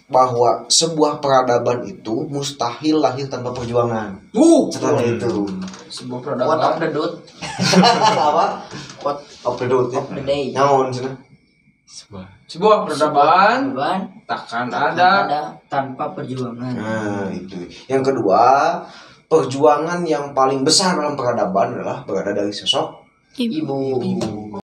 bahwa sebuah peradaban itu mustahil lahir tanpa perjuangan. Setelah itu sebuah What of peradaban. the dude? apa? What Of the dot ya. of the day? Naon cenah? Sebuah peradaban Peradaban takkan ada ada. tanpa perjuangan. Nah, itu. Yang kedua, perjuangan yang paling besar dalam peradaban adalah berada dari sosok Ibu.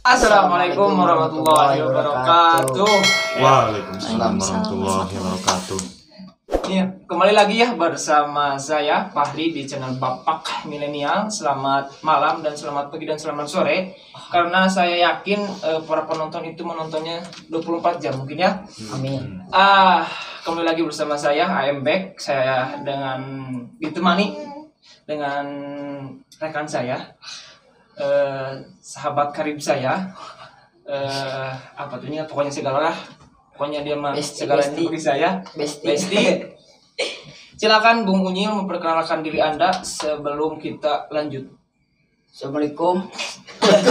Assalamualaikum warahmatullahi wabarakatuh. Waalaikumsalam warahmatullahi wabarakatuh. Iya, kembali lagi ya bersama saya Fahri di channel Bapak Milenial. Selamat malam dan selamat pagi dan selamat sore. Karena saya yakin para penonton itu menontonnya 24 jam mungkin ya. Amin. Kembali lagi bersama saya I am back. Saya ditemani dengan rekan saya, sahabat karib saya, apa tuh ini pokoknya segala lah. Pokoknya dia mah segalanya bagi saya. Besti. Silakan Bung Unyil memperkenalkan diri Anda sebelum kita lanjut. Assalamualaikum.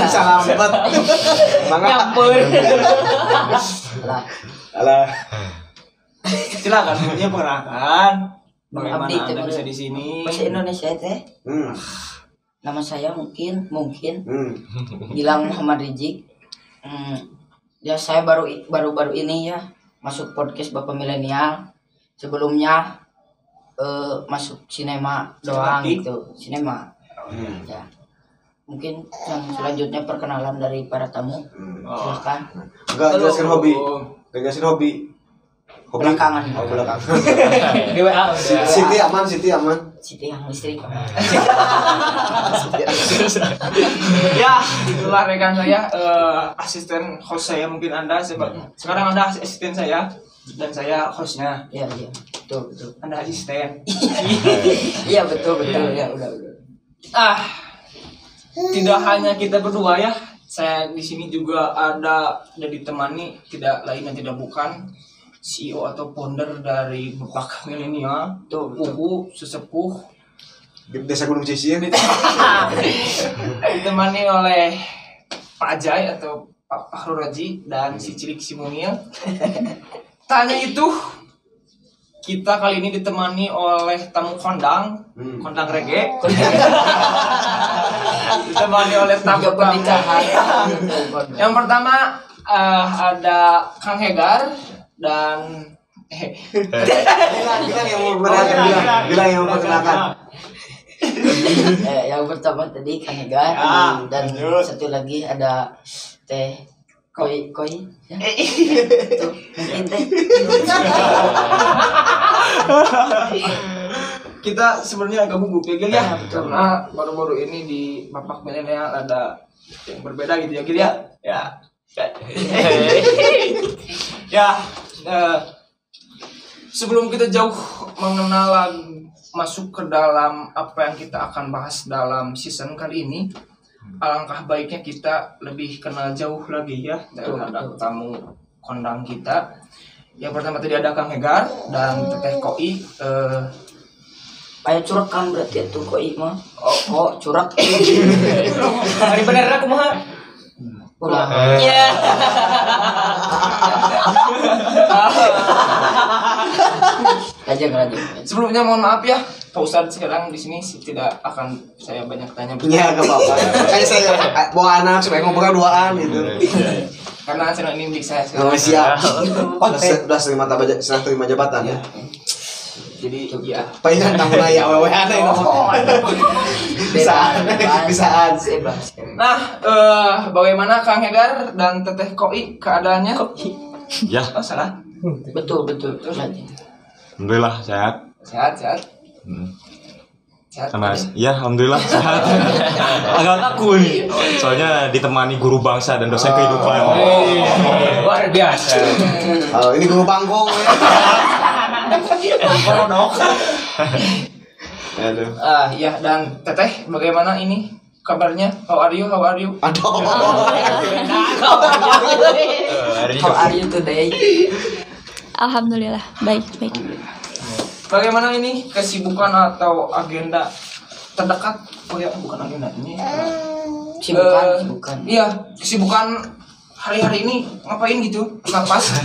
Salam buat Nyampur. Alah. Silakan Bung Unyil perkenalkan. Bagaimana Abdi, Anda teman. bisa di sini? Bahasa Indonesia teh. Hmm. Nama saya mungkin Hmm. Gilang Muhammad Rizik. Ya saya baru ini ya masuk podcast Bapak Milenial. Sebelumnya masuk sinema doang Sinematik. gitu, sinema. Ya. Mungkin yang selanjutnya perkenalan dari para tamu. Silakan. Enggak jelasin hobi. Jelasin hobi. Hobi Belakangan. Oh, belakangan. Di WA. Siti aman. Siti yang listrik. Ya, itulah rekan saya, asisten host saya mungkin Anda. Sekarang Anda asisten saya dan saya hostnya. Iya. Betul. Anda asisten. Iya betul. Ya udah. Tidak hanya kita berdua ya. Saya di sini juga ada ditemani tidak lain dan tidak bukan CEO atau founder dari Bapak Milenial, Uhu sesepuh, Desa Gunung Cisir. ditemani oleh Pak Ajay atau Pak Fahrul Razi dan si Cilik si Munil. Tanya itu, kita kali ini ditemani oleh tamu kondang reggae. Ditemani oleh tamu Pernikahan. Yang pertama ada Kang Hegar dan Bilang yang mau perkenalkan. Yang pertama tadi Kang Hegar dan satu lagi ada Teh Koi ya. Tuh, mungkin Teh. kita sebenarnya agak gugup ya Gil ya, betul. karena baru-baru ini di Bapak Milenial ada yang berbeda gitu ya Gil ya. Ya, sebelum kita jauh mengenal masuk ke dalam apa yang kita akan bahas dalam season kali ini, alangkah baiknya kita lebih kenal jauh lagi ya terhadap tamu kondang kita. Yang pertama tadi ada Kang Hegar dan Teteh Koi. Ayo curak kan berarti itu Koi mah. Oh, curak. Hari bener aku mah. Ulah. Iya. Lanjut. Sebelumnya mohon maaf ya, Pak Ustadz sekarang di sini tidak akan saya banyak tanya. Iya, enggak apa-apa. Kayak saya bawa anak supaya ngobrol duaan gitu. Karena channel ini milik saya. Oh, siap. Sudah terima jabatan ya. Jadi ya. Palingan tamu naya awewe aneh Bisaan. Bebas. Nah, bagaimana Kang Hegar dan Teteh Koi keadaannya? Ya, Oh, salah. Betul. Lanjut. alhamdulillah sehat. Sehat. Sama ya, alhamdulillah sehat. Agak kaku nih. Soalnya ditemani guru bangsa dan dosen kehidupan. Luar biasa. Ini guru panggung ya. Aduh. Ya, dan Teteh bagaimana ini kabarnya? How are you? Aduh. How are you today? Alhamdulillah baik. Bagaimana ini kesibukan atau agenda terdekat? Oh ya, bukan agenda ini. Sibukan. Iya, kesibukan hari-hari ini ngapain gitu? Napas.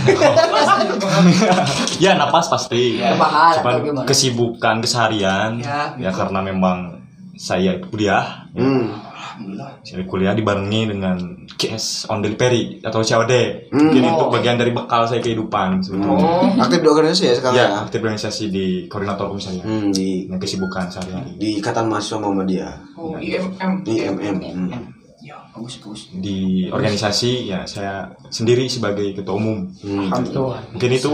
Ya napas pasti. Kebahar Cuman atau gimana? kesibukan keseharian Ya, ya gitu. karena memang saya kuliah. Alhamdulillah. Saya kuliah dibarengi dengan cash on delivery atau COD. Mungkin itu bagian dari bekal saya kehidupan sebetulnya. Aktif di organisasi ya sekarang Ya, ya? aktif organisasi di koordinator komisariat. Di Dengan kesibukan sehari-hari. Ikatan Mahasiswa Muhammadiyah. Oh, IMM. Di MM. Ya, bagus. Di organisasi ya saya sendiri sebagai ketua umum. Alhamdulillah. Mungkin itu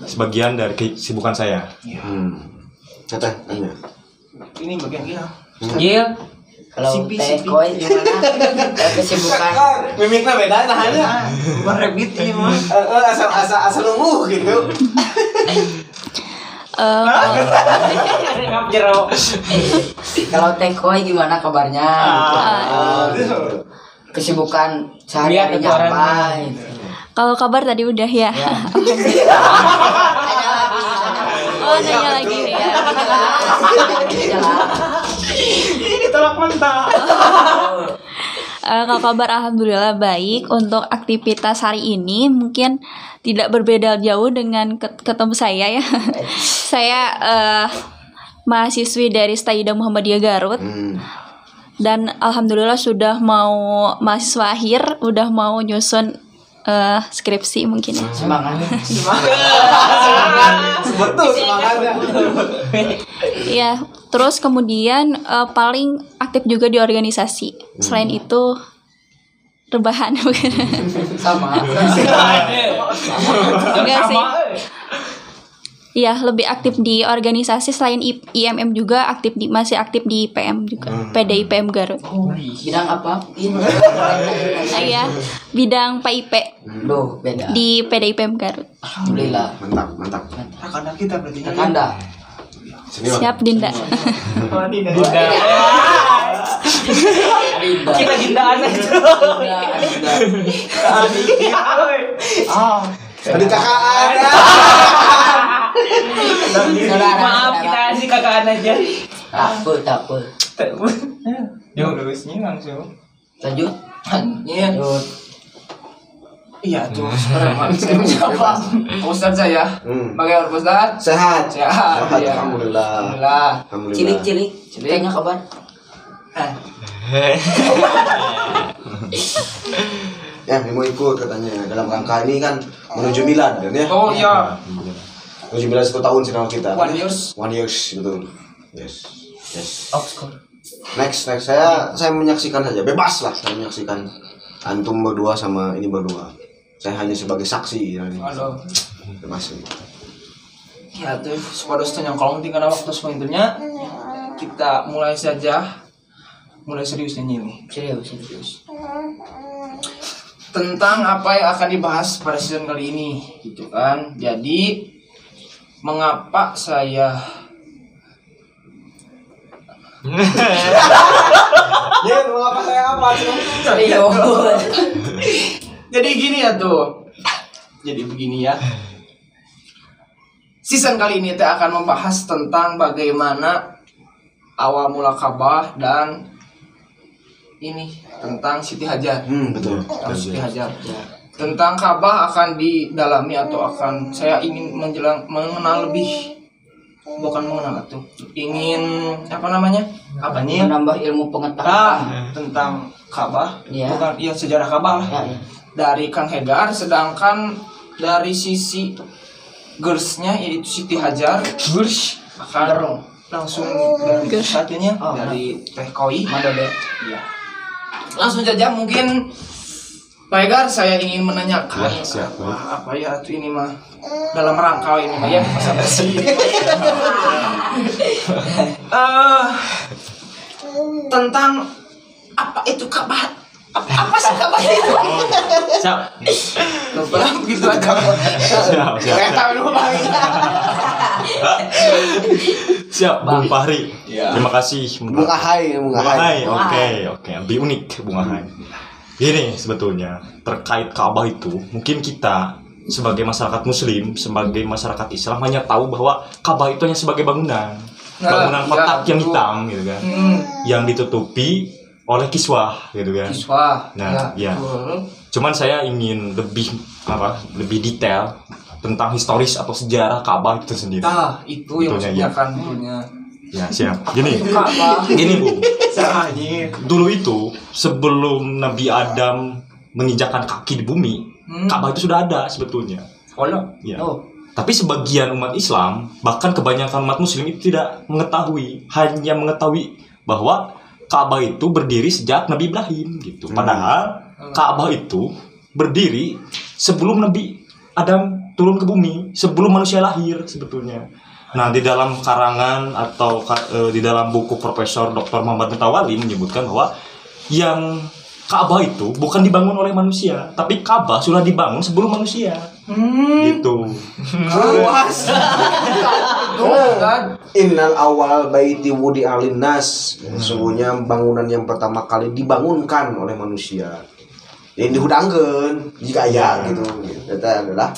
sebagian dari kesibukan saya. Kata tanya. Ini bagian kita. Iya. Kalau Sipi. Teh Koi gimana? Kesibukan. Mimiknya beda nah. Bukan rabbit ini mah. Asal nunggu gitu. Kalau Teh Koi gimana kabarnya? Kesibukan sehari-harinya apa? Gitu. Kalau kabar tadi udah ya. Oh, nanya lagi ya. Ini tolak mentah. Kalau kabar alhamdulillah baik. Untuk aktivitas hari ini mungkin tidak berbeda jauh dengan ketemu saya ya. Saya mahasiswi dari Stayida Muhammadiyah Garut. Dan alhamdulillah sudah mau mahasiswa akhir, udah mau nyusun skripsi mungkin ya. Semangat. Betul semangatnya. Iya, terus kemudian paling aktif juga di organisasi. Selain itu rebahan bukan? Sama. Enggak sih. Iya, lebih aktif di organisasi selain IMM juga masih aktif di PM juga. PDIPM Garut. Bidang apa? Iya, bidang PIP Loh, beda. di PDIPM Garut. Alhamdulillah. Mantap. Rekan kita berarti. Anda. Senior. Siap Dinda. Kita gindaan aja. Tadi kakak ada. Maaf, kita kasih kakaan aja. Tak apa. Ya udah wesnya langsung. Lanjut. Iya. Lanjut. Iya tuh. Saya siapa? Ustaz saya. Bagaimana Ustaz? Sehat. Sehat. Iya. Alhamdulillah. Alhamdulillah. Cilik. Tanya kabar. Ya, mau ikut katanya dalam rangka ini kan menuju Milan kan ya? Oh iya. Menuju Milan 1 tahun sinal kita. 1 years. 1 years betul. Yes. Oxford. Next saya menyaksikan saja, bebas lah saya menyaksikan antum berdua sama ini berdua. Saya hanya sebagai saksi. Halo. Bebas. Ya tuh, sepada yang kalau tinggal waktu sebenarnya kita mulai serius ini. Serius. Tentang apa yang akan dibahas pada season kali ini gitu kan. Jadi mengapa saya mengapa saya apa? Serius. Jadi gini ya tuh. Jadi begini ya. Season kali ini kita akan membahas tentang bagaimana awal mula Ka'bah dan ini tentang Siti Hajar. Betul. Tentang Siti Hajar. Tentang Ka'bah akan didalami atau akan saya ingin mengenal lebih, bukan mengenal tuh, ingin apa namanya? Apanya? Menambah ilmu pengetahuan. Tentang Ka'bah. Iya. Bukan, iya sejarah Ka'bah lah. Ya. Dari Kang Hegar, sedangkan dari sisi girls-nya yaitu Siti Hajar akan langsung dari satunya dari Teh Koi. Madode. Iya. Langsung saja mungkin Pak Hegar, saya ingin menanyakan apa ya itu ini mah dalam rangka ini mah ya basa-basi. Tentang apa itu Ka'bah? Apa sih Ka'bah itu? Siap. Lupa begitu aja. Siap. Saya tahu dulu Bang. Siap, Bung Fahri. Ya. Terima kasih. Bunga hai. Oke. Lebih unik Bung Ahai. Ini sebetulnya terkait Ka'bah itu, mungkin kita sebagai masyarakat Muslim, sebagai masyarakat Islam hanya tahu bahwa Ka'bah itu hanya sebagai bangunan kotak yang hitam gitu kan, yang ditutupi oleh kiswah gitu kan. Nah, ya. Cuman saya ingin lebih detail tentang historis atau sejarah Ka'bah itu sendiri. Itu yang maksudnya kan dulunya. Ya, siap. Gini Bu. Dulu itu sebelum Nabi Adam menginjakkan kaki di bumi, Ka'bah itu sudah ada sebetulnya. Ya. Tapi sebagian umat Islam, bahkan kebanyakan umat Muslim itu tidak mengetahui, hanya mengetahui bahwa Ka'bah itu berdiri sejak Nabi Ibrahim gitu. Padahal Ka'bah itu berdiri sebelum Nabi Adam turun ke bumi, sebelum manusia lahir sebetulnya. Nah, di dalam karangan atau di dalam buku Profesor Dr. Muhammad Mutawalli menyebutkan bahwa yang Ka'bah itu bukan dibangun oleh manusia, tapi Ka'bah sudah dibangun sebelum manusia. Gitu. Innal awal baiti wudi alinnas. Sesungguhnya bangunan yang pertama kali dibangunkan oleh manusia. Yang dihudangkeun jika ya gitu. Itu adalah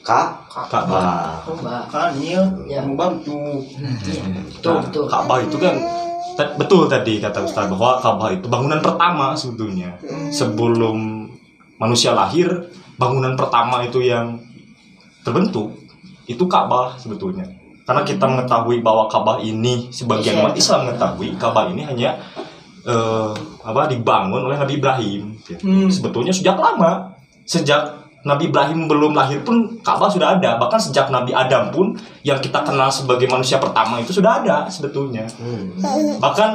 Ka'bah. Kan iya, membantu. Betul. Ka'bah itu kan betul tadi kata Ustaz bahwa Ka'bah itu bangunan pertama sebetulnya. Sebelum manusia lahir, bangunan pertama itu yang terbentuk itu Ka'bah sebetulnya. Karena kita mengetahui bahwa Ka'bah ini sebagian umat Islam mengetahui Ka'bah ini hanya dibangun oleh Nabi Ibrahim gitu. Sebetulnya sejak lama, sejak Nabi Ibrahim belum lahir pun Ka'bah sudah ada. Bahkan sejak Nabi Adam pun yang kita kenal sebagai manusia pertama itu sudah ada sebetulnya. Bahkan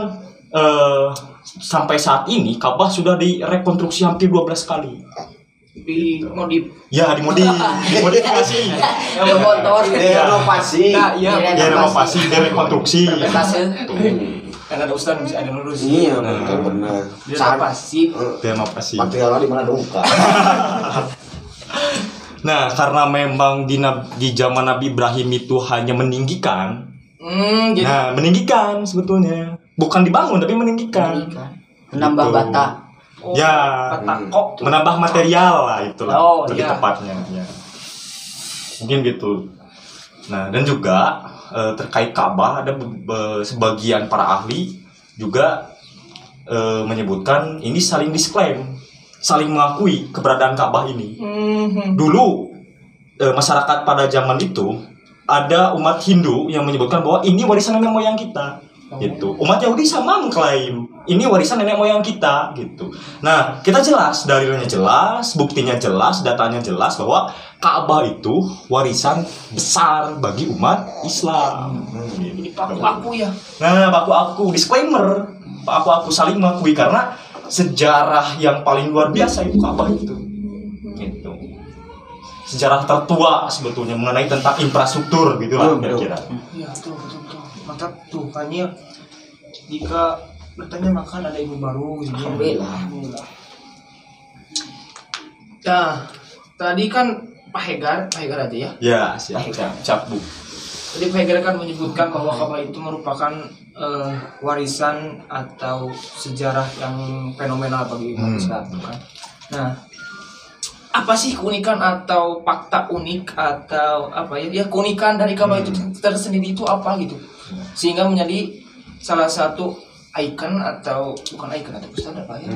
sampai saat ini Ka'bah sudah direkonstruksi hampir 12 kali. Dimodifikasi. Renovasi, direkonstruksi. Karena ada ustaz bisa ada lurus. Iya, benar. Renovasi. Materialnya di mana duka. Nah, karena memang di zaman Nabi Ibrahim itu hanya meninggikan. Meninggikan sebetulnya. Bukan dibangun tapi meninggikan. Menambah gitu. bata. Menambah material lah itulah lebih tepatnya ya. Mungkin gitu. Nah, dan juga terkait Ka'bah ada sebagian para ahli juga menyebutkan ini saling disklaim, saling mengakui keberadaan Ka'bah ini. Dulu masyarakat pada zaman itu ada umat Hindu yang menyebutkan bahwa ini warisan nenek moyang kita. Gitu. Umat Yahudi sama mengklaim ini warisan nenek moyang kita gitu. Nah, kita jelas, dalilnya jelas, buktinya jelas, datanya jelas bahwa Ka'bah itu warisan besar bagi umat Islam. Jadi paku ya. Nah, paku disclaimer, paku saling mengakui karena sejarah yang paling luar biasa itu Ka'bah itu. Gitu. Sejarah tertua sebetulnya mengenai tentang infrastruktur gitulah kira-kira. Iya, betul. Mantap tuh kan ya. Jika bertanya makan ada ibu baru gitu. Alhamdulillah. Nah, tadi kan Pak Hegar aja ya. Ya, siap Bu. Tadi Pak Hegar kan menyebutkan bahwa Ka'bah itu merupakan warisan atau sejarah yang fenomenal bagi umat Islam kan. Nah, apa sih keunikan atau fakta unik atau apa ya keunikan dari Ka'bah itu tersendiri itu apa gitu? Sehingga menjadi salah satu ikon atau bukan ikon atau Ustaz apa ya?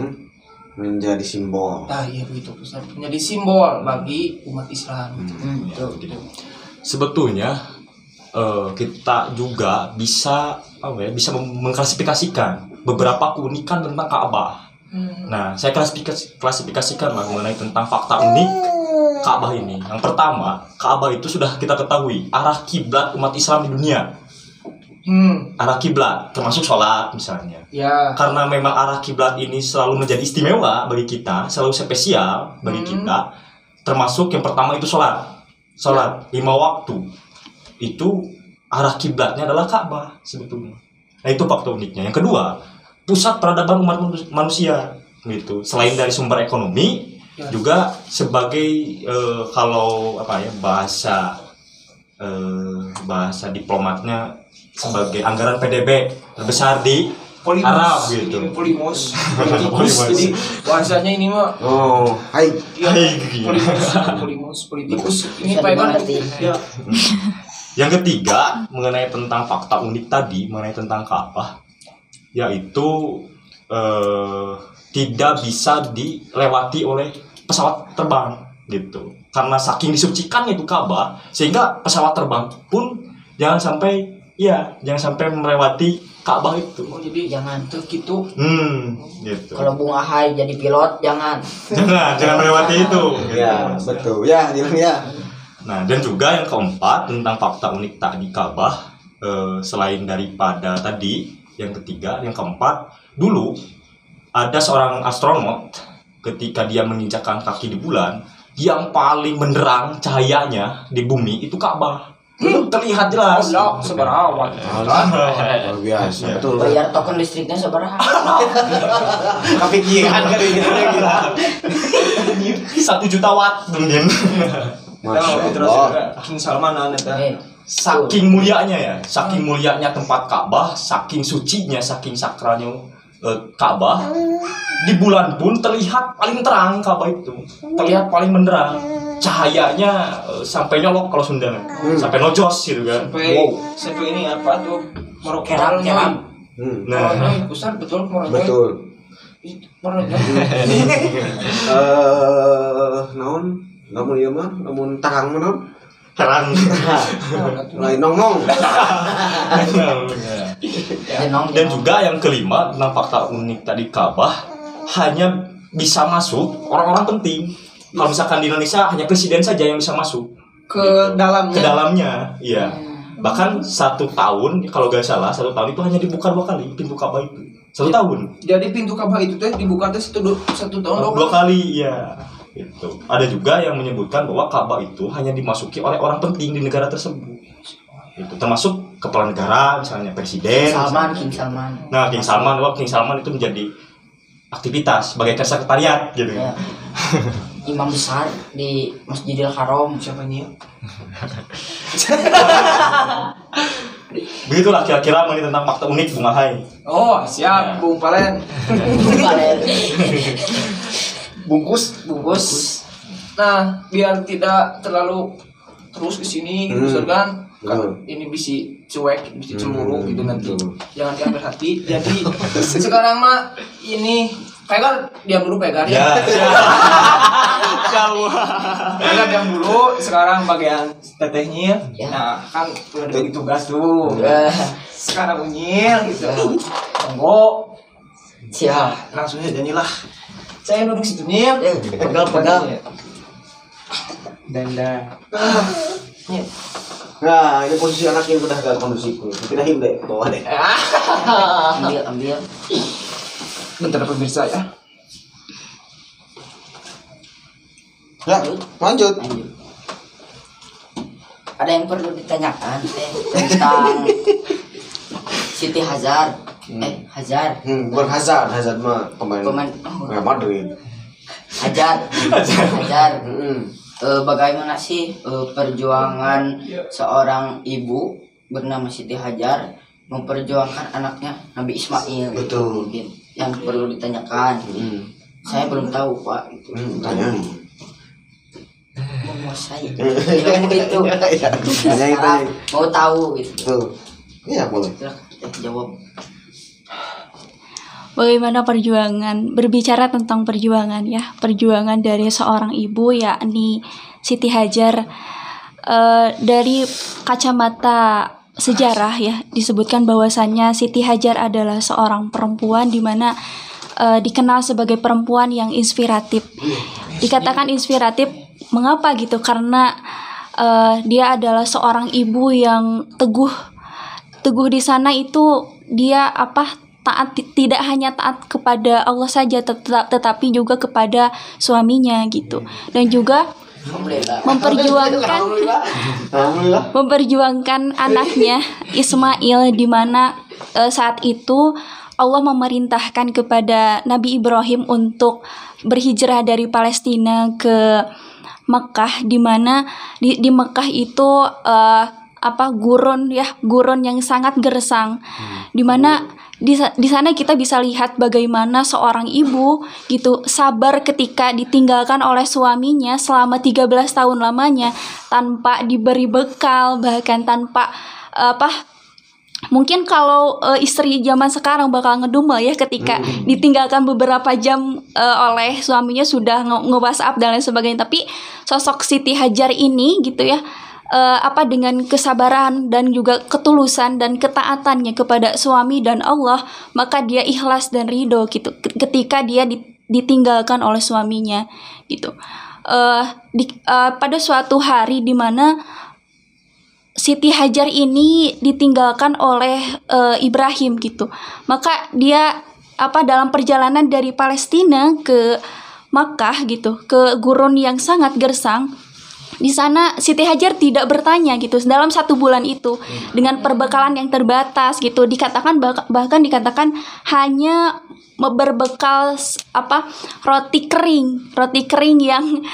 Menjadi simbol. Iya begitu Ustaz. Menjadi simbol bagi umat Islam. Gitu. Sebetulnya kita juga bisa mengklasifikasikan beberapa keunikan tentang Ka'bah. Nah, saya klasifikasikan mengenai tentang fakta unik Ka'bah ini. Yang pertama, Ka'bah itu sudah kita ketahui arah kiblat umat Islam di dunia. Arah kiblat termasuk sholat misalnya. Ya. Karena memang arah kiblat ini selalu menjadi istimewa bagi kita, selalu spesial bagi kita. Termasuk yang pertama itu sholat 5 waktu. Itu arah kiblatnya adalah Ka'bah sebetulnya. Nah, itu fakta uniknya. Yang kedua, pusat peradaban umat manusia gitu. Selain dari sumber ekonomi, juga sebagai bahasa diplomatnya sebagai anggaran PDB terbesar di Arab gitu. Ini polimos. Jadi bahasanya ini mah Hai. Politikus. Ini Bisa Pak Egar. dimengerti. Ya. Yang ketiga mengenai tentang fakta unik tadi mengenai tentang Ka'bah, yaitu tidak bisa dilewati oleh pesawat terbang gitu. Karena saking disucikannya itu Ka'bah, sehingga pesawat terbang pun jangan sampai melewati Ka'bah itu. Oh, jadi Jangan. tuh gitu. Gitu. Kalau Bung Ahai jadi pilot jangan. Jangan melewati itu. Ya, betul. Ya, ya. Nah, dan juga yang keempat tentang fakta unik tadi Ka'bah, selain daripada tadi, yang ketiga, yang keempat, dulu ada seorang astronot ketika dia menginjakkan kaki di bulan, yang paling benderang cahayanya di bumi itu Ka'bah. Terlihat jelas. Oh, seberawan. Luar biasa. Betul. Bayar token listriknya seberapa? Kepikiran kan gitu. 1 juta watt mungkin. Masya Terus Allah. King Salman eta. Saking mulianya ya, saking mulianya tempat Ka'bah, saking sucinya, saking sakralnya Ka'bah, di bulan pun terlihat paling terang Ka'bah itu, terlihat paling benderang, cahayanya sampai nyolok kalau Sunda, sampai nojos gitu kan. Sampai ini apa tuh? Keram. Nah, besar betul Morotai. Betul. Morotai. Namun ieu mah, namun tarang mah naon? terang. Lain nongong. Dan juga yang kelima tentang fakta unik tadi Ka'bah, hanya bisa masuk orang-orang penting. Kalau misalkan di Indonesia hanya presiden saja yang bisa masuk Ke dalamnya. ke dalamnya, iya. Bahkan 1 tahun, kalau gak salah 1 tahun itu hanya dibuka 2 kali pintu Ka'bah itu. 1 tahun. Jadi pintu Ka'bah itu teh dibuka teh 1 tahun 2 kali, iya. Itu. Ada juga yang menyebutkan bahwa Ka'bah itu hanya dimasuki oleh orang penting di negara tersebut. Itu termasuk kepala negara, misalnya presiden. King Salman. Nah, King Salman itu menjadi aktivitas sebagai sekretariat gitu. Ya. Imam besar di Masjidil Haram. Siapa ini? Begitulah kira-kira mengenai tentang fakta unik Bung Ahai. Oh, siap, Bung Palen. Bungkus. Nah, biar tidak terlalu terus ke sini gitu, Ustaz, kan? Hmm. Ini bisa cuek, bisa cemburu gitu nanti. betul. Jangan diambil hati. Jadi sekarang mah ini Pegar diam dulu Pegar ya. Jauh. Pegar diam dulu. Sekarang bagian tetehnya. Ya. Nah, kan udah dibagi tugas tuh. Ya. Sekarang Unyil gitu. Monggo. Siap. Langsung aja nih lah. Saya duduk situ Nyil. Pegal. Dan Nah, ini posisi anak yang udah gak kondusif. Pindahin deh ke bawah deh. Ambil. bentar pemirsa ya. Ya, lanjut. Ada yang perlu ditanyakan tentang Siti Hazard. Hazard. Bukan Hazard mah pemain Real Madrid. Hazard. Bagaimana sih perjuangan seorang ibu bernama Siti Hajar memperjuangkan anaknya Nabi Ismail? Betul. Mungkin yang perlu ditanyakan. Saya belum tahu Pak. Tanya. Menguasai ilmu itu. Tanya. Mau tahu gitu. Betul. Iya boleh. Silahkan jawab. Bagaimana perjuangan, berbicara tentang perjuangan ya, perjuangan dari seorang ibu yakni Siti Hajar, dari kacamata sejarah ya disebutkan bahwasannya Siti Hajar adalah seorang perempuan di mana dikenal sebagai perempuan yang inspiratif. Dikatakan inspiratif mengapa gitu? Karena dia adalah seorang ibu yang teguh di sana itu dia taat, tidak hanya taat kepada Allah saja tetapi juga kepada suaminya gitu, dan juga memperjuangkan anaknya Ismail, di mana saat itu Allah memerintahkan kepada Nabi Ibrahim untuk berhijrah dari Palestina ke Mekah, di mana di Mekah itu gurun yang sangat gersang, di mana di sana kita bisa lihat bagaimana seorang ibu gitu sabar ketika ditinggalkan oleh suaminya selama 13 tahun lamanya tanpa diberi bekal, bahkan tanpa mungkin kalau istri zaman sekarang bakal ngedumel ya ketika ditinggalkan beberapa jam oleh suaminya sudah nge-WhatsApp dan lain sebagainya. Tapi sosok Siti Hajar ini gitu ya, dengan kesabaran dan juga ketulusan dan ketaatannya kepada suami dan Allah, maka dia ikhlas dan ridho gitu ketika dia ditinggalkan oleh suaminya gitu. Pada suatu hari di mana Siti Hajar ini ditinggalkan oleh Ibrahim gitu, maka dia dalam perjalanan dari Palestina ke Makkah gitu, ke gurun yang sangat gersang. Di sana Siti Hajar tidak bertanya gitu dalam 1 bulan itu dengan perbekalan yang terbatas gitu, bahkan dikatakan hanya berbekal roti kering yang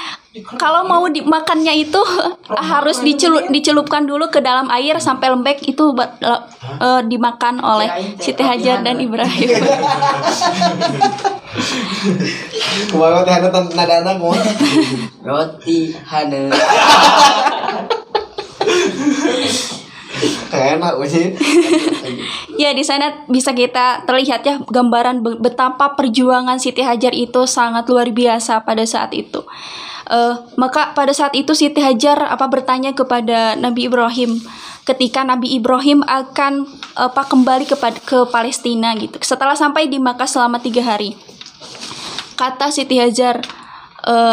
kalau mau dimakannya itu harus dicelupkan dulu ke dalam air sampai lembek, itu dimakan oleh Siti Hajar dan Ibrahim. Kumaha teh nadana mau Roti hana. enak sih. Ya, di sana bisa kita terlihat ya gambaran betapa perjuangan Siti Hajar itu sangat luar biasa pada saat itu. Maka pada saat itu Siti Hajar bertanya kepada Nabi Ibrahim ketika Nabi Ibrahim akan kembali ke Palestina gitu. Setelah sampai di Makkah selama 3 hari. Kata Siti Hajar,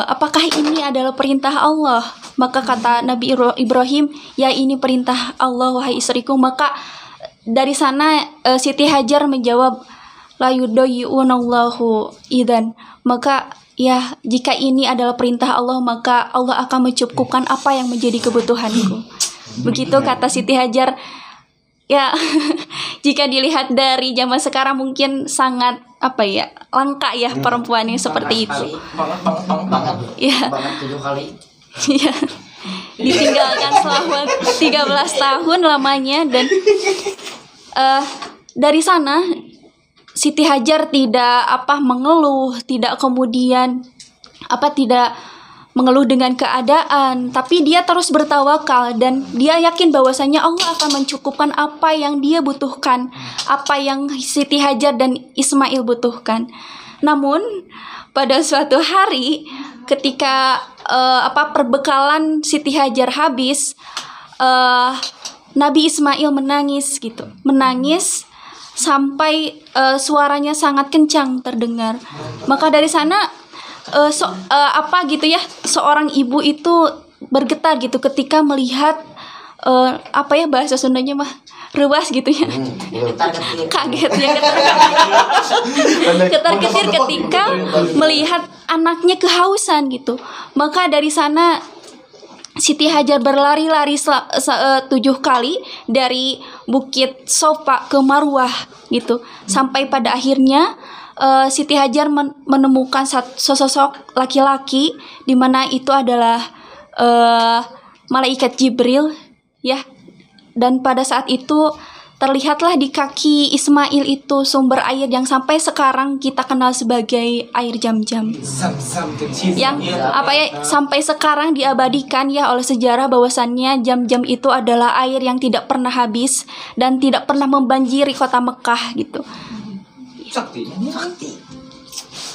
apakah ini adalah perintah Allah? Maka kata Nabi Ibrahim, ya ini perintah Allah wahai istriku. Maka dari sana Siti Hajar menjawab, la yudayyunallahu idzan. Maka ya jika ini adalah perintah Allah, maka Allah akan mencukupkan apa yang menjadi kebutuhanku. Begitu kata Siti Hajar. Ya, jika dilihat dari zaman sekarang mungkin sangat langka ya perempuan yang seperti itu. Banget. Ya. Banget 7 kali. Iya. Ditinggalkan selama 13 tahun lamanya dan dari sana Siti Hajar tidak mengeluh, tidak kemudian tidak mengeluh dengan keadaan, tapi dia terus bertawakal dan dia yakin bahwasanya Allah akan mencukupkan apa yang dia butuhkan, apa yang Siti Hajar dan Ismail butuhkan. Namun pada suatu hari ketika perbekalan Siti Hajar habis, Nabi Ismail menangis sampai suaranya sangat kencang terdengar. Maka dari sana seorang ibu itu bergetar gitu ketika melihat bahasa Sundanya rewas gitu ya. Kaget ya, ketar-ketir ketika melihat anaknya kehausan gitu. Maka dari sana Siti Hajar berlari-lari 7 kali dari Bukit Sofa ke Marwah gitu, sampai pada akhirnya Siti Hajar menemukan sosok laki-laki di mana itu adalah malaikat Jibril ya, dan pada saat itu terlihatlah di kaki Ismail itu sumber air yang sampai sekarang kita kenal sebagai air Zam-Zam. Yang sampai sekarang diabadikan ya oleh sejarah bahwasannya Zam-Zam itu adalah air yang tidak pernah habis dan tidak pernah membanjiri kota Mekah gitu. Sakti.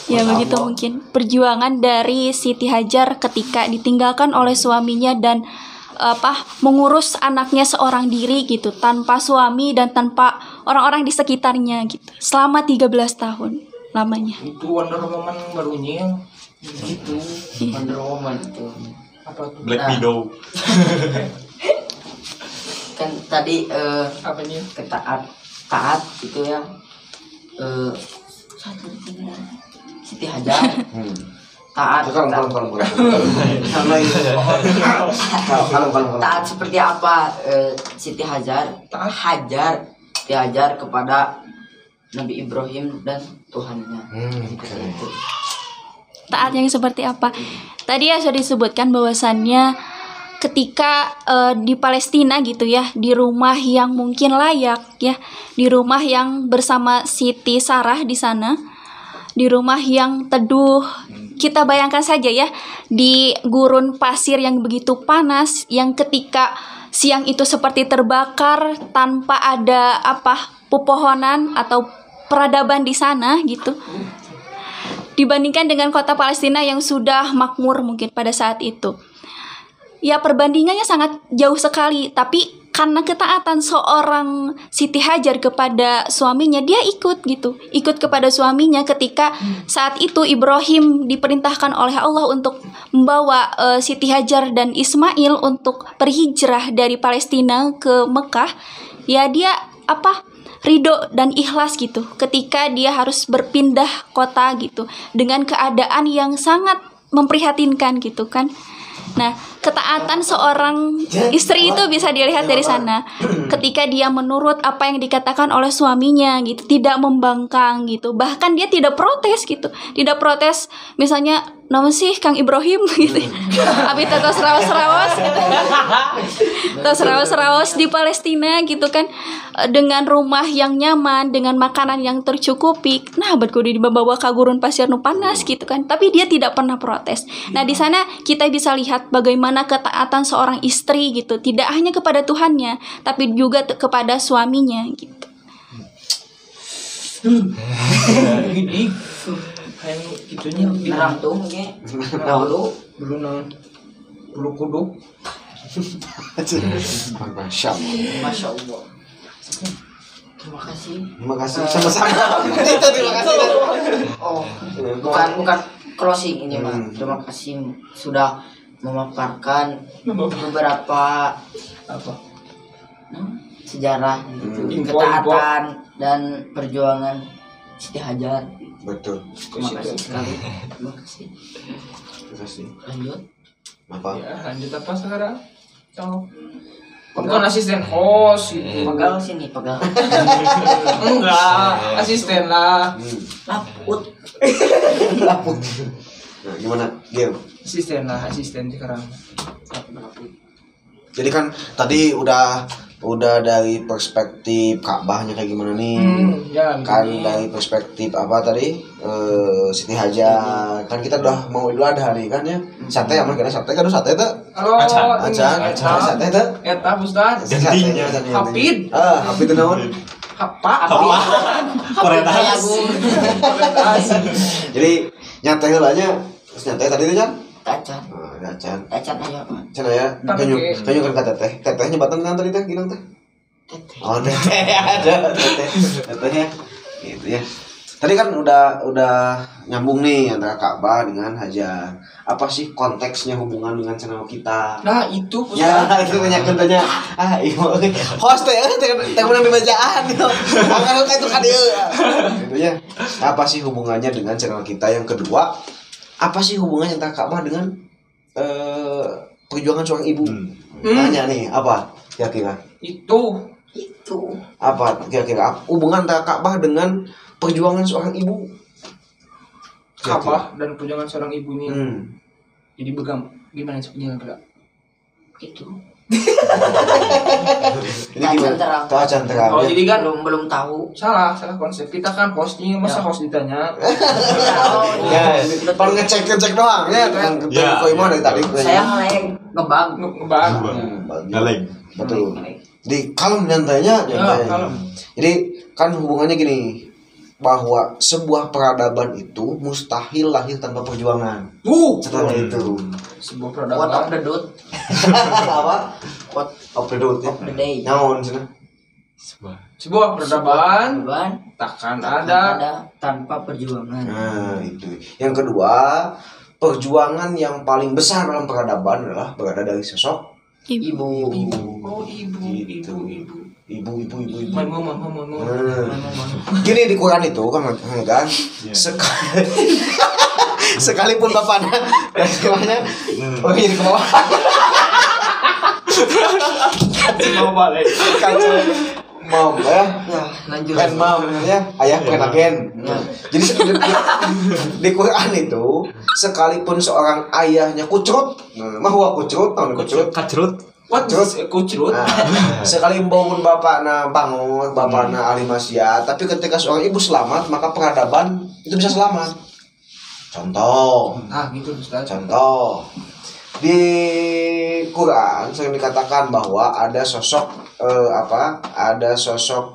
Ya begitu mungkin perjuangan dari Siti Hajar ketika ditinggalkan oleh suaminya dan mengurus anaknya seorang diri gitu, tanpa suami dan tanpa orang-orang di sekitarnya gitu, selama 13 tahun lamanya. Itu Wonder Woman barunya gitu. Wonder Woman itu Apa tuh? Black Widow. Kan tadi Apanya? taat gitu ya. Siti Hajar taat taat seperti apa Siti Hajar kepada Nabi Ibrahim dan Tuhannya. Taat yang seperti apa? Tadi ya sudah disebutkan bahwasannya ketika di Palestina gitu ya, di rumah yang mungkin layak ya, di rumah yang bersama Siti Sarah di sana, di rumah yang teduh. Kita bayangkan saja ya, di gurun pasir yang begitu panas, yang ketika siang itu seperti terbakar tanpa ada pepohonan atau peradaban di sana gitu. Dibandingkan dengan kota Palestina yang sudah makmur mungkin pada saat itu. Ya perbandingannya sangat jauh sekali, tapi karena ketaatan seorang Siti Hajar kepada suaminya, dia ikut kepada suaminya ketika saat itu Ibrahim diperintahkan oleh Allah untuk membawa Siti Hajar dan Ismail untuk berhijrah dari Palestina ke Mekah. Ya dia ridho dan ikhlas gitu ketika dia harus berpindah kota gitu dengan keadaan yang sangat memprihatinkan gitu kan. Nah, ketaatan seorang istri itu bisa dilihat dari sana. Ketika dia menurut apa yang dikatakan oleh suaminya gitu, tidak membangkang gitu. Bahkan dia tidak protes gitu. Tidak protes misalnya, "Namun sih Kang Ibrahim" gitu. Abi tos rawas-rawas gitu. Tos rawas-rawas di Palestina gitu kan, dengan rumah yang nyaman, dengan makanan yang tercukupi. Nah, berkudu dibawa ke gurun pasir nu panas gitu kan. Tapi dia tidak pernah protes. Nah, di sana kita bisa lihat bagaimana ketaatan seorang istri gitu, tidak hanya kepada Tuhannya, tapi juga kepada suaminya gitu. Gini. Kayak gitunya Ngerantung ge. Dahulu bulu kuduk. Masya Masya Allah. Terima kasih. sama-sama. Itu terima kasih. Oh, bukan closing ini mah. Terima kasih sudah memaparkan beberapa sejarah gitu, ketaatan dan perjuangan Siti Hajar. Betul. Terima kasih sekali. Terima kasih. Lanjut. Apa? Ya, lanjut apa sekarang? Bukan asisten host gitu. Pegal sini, pegal. Enggak, asisten lah. Laput. Nah, gimana, Gil? Asisten sekarang. Jadi kan tadi udah dari perspektif Ka'bahnya kayak gimana nih? Ya, Kan begini. dari perspektif apa tadi? Siti Hajar. Kan kita udah mau Idul Adha nih kan ya. Sate sama kita sate kan sate tuh. Halo, Acan, sate tuh. Eta Ustaz. Satenya Hafid. Hafid itu naon? Apa? Korenas. Jadi nyate heulanya terus nyate tadi tuh kan? Tacan. Acan. Tacan aja, Pak. Can aya kanyu kan ka teteh. Tetehnya batan kan tadi teh gilang teh. Teteh. Oh, teteh ada tetehnya. Gitu ya. Tadi kan udah nyambung nih antara Ka'bah dengan Hajar. Apa sih konteksnya hubungan dengan channel kita? Nah, itu Ya, itu tanya. Iya. Host teh menambil bacaan gitu. Angkat itu kan dia. Gitu ya. Apa sih hubungannya dengan channel kita yang kedua? Apa sih hubungannya antara Ka'bah dengan perjuangan seorang ibu? Tanya nih, apa kira-kira? Itu Apa kira-kira hubungan antara Ka'bah dengan perjuangan seorang ibu? Ka'bah dan perjuangan seorang ibu ini. Jadi Gimana sebenarnya gerak? Itu. Tacan terang. Oh, jadi kan belum tahu. salah konsep. Kita kan hostnya, masa host ditanya? Ya, depan ngecek doang ya. Kan Ya. koi mau dari tadi. Saya ngebang. Galeng. Betul. Jadi kalem nyantainya. kalem. Jadi kan hubungannya gini, bahwa sebuah peradaban itu mustahil lahir tanpa perjuangan. Setelah itu Sebuah What peradaban. of the dude? apa? What Of the dot ya. of the day? Naon cenah? Sebuah peradaban Peradaban takkan ada ada. tanpa perjuangan. Nah, itu. Yang kedua, perjuangan yang paling besar dalam peradaban adalah berada dari sosok Ibu. Oh, ibu. ibu. Mama. Gini di Quran itu kan sekalipun bapaknya semuanya ini ke bawah Mau balik. kacau Mom ya. Ya, lanjut. Pen mom ya, ayah pen agen. Ya. Jadi di Quran itu sekalipun seorang ayahnya kucrut, mah kucrut, tahun kucrut. Kacrut. What is kucrut? Nah, sekali bangun bapakna bangun, bapakna ahli maksiat, tapi ketika seorang ibu selamat, maka peradaban itu bisa selamat. Contoh, Gitu Ustaz. contoh di Quran sering dikatakan bahwa ada sosok ada sosok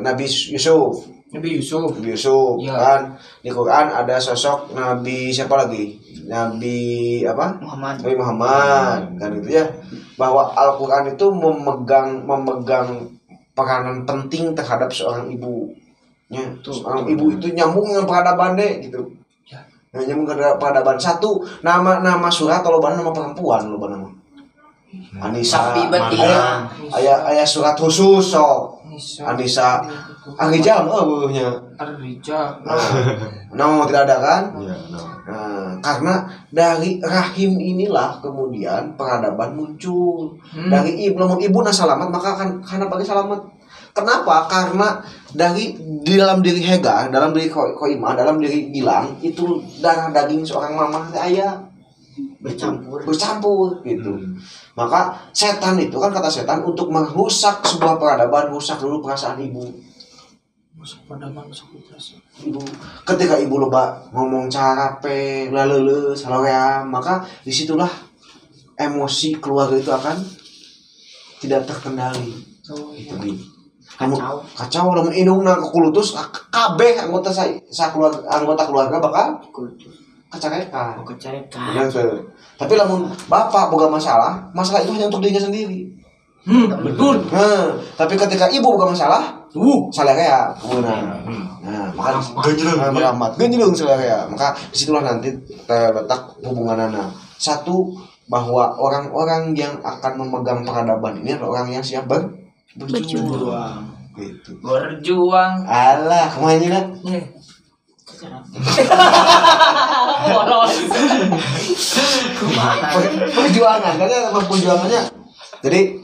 Nabi Yusuf. Nabi Yusuf. Nabi Yusuf Ya. kan di Quran ada sosok Nabi siapa lagi? Nabi apa? Muhammad. Nabi Muhammad kan itu ya, bahwa Al-Qur'an itu memegang peranan penting terhadap seorang ibu. Ya, seorang ibu itu nyambung dengan peradaban deh gitu. Ya. Nyambung dengan peradaban. Satu nama surat kalau nama perempuan lo nama. Anissa. Sapi berarti. Ayah surat khusus so. Anissa. Arijal nya. Ar-Rijal. Nama tidak ada kan? Iya, Nah, karena dari rahim inilah kemudian peradaban muncul. Dari ibu selamat maka akan karena bagi selamat. Kenapa? Karena di dalam diri Hega, dalam diri Koimah, dalam diri Gilang itu darah daging seorang mama ayah bercampur gitu. Maka setan itu kan kata setan untuk merusak sebuah peradaban, rusak dulu perasaan ibu. Ibu ketika ibu loba ngomong carape lalele salawea, maka disitulah emosi keluarga itu akan tidak terkendali. Itu nih kacau lamun indungna kekulutus kabeh anggota keluarga bakal kecarekan. Tapi lamun bapak boga masalah itu hanya untuk dirinya sendiri. Betul. Tapi ketika ibu boga masalah salarea kemudian. Nah, maka genjlung salarea. Maka disitulah nanti terletak hubungan anak. Satu, bahwa orang-orang yang akan memegang peradaban ini adalah orang yang siap berjuang. Gitu. Berjuang. Alah, kemana lah? Perjuangan, karena perjuangannya. Jadi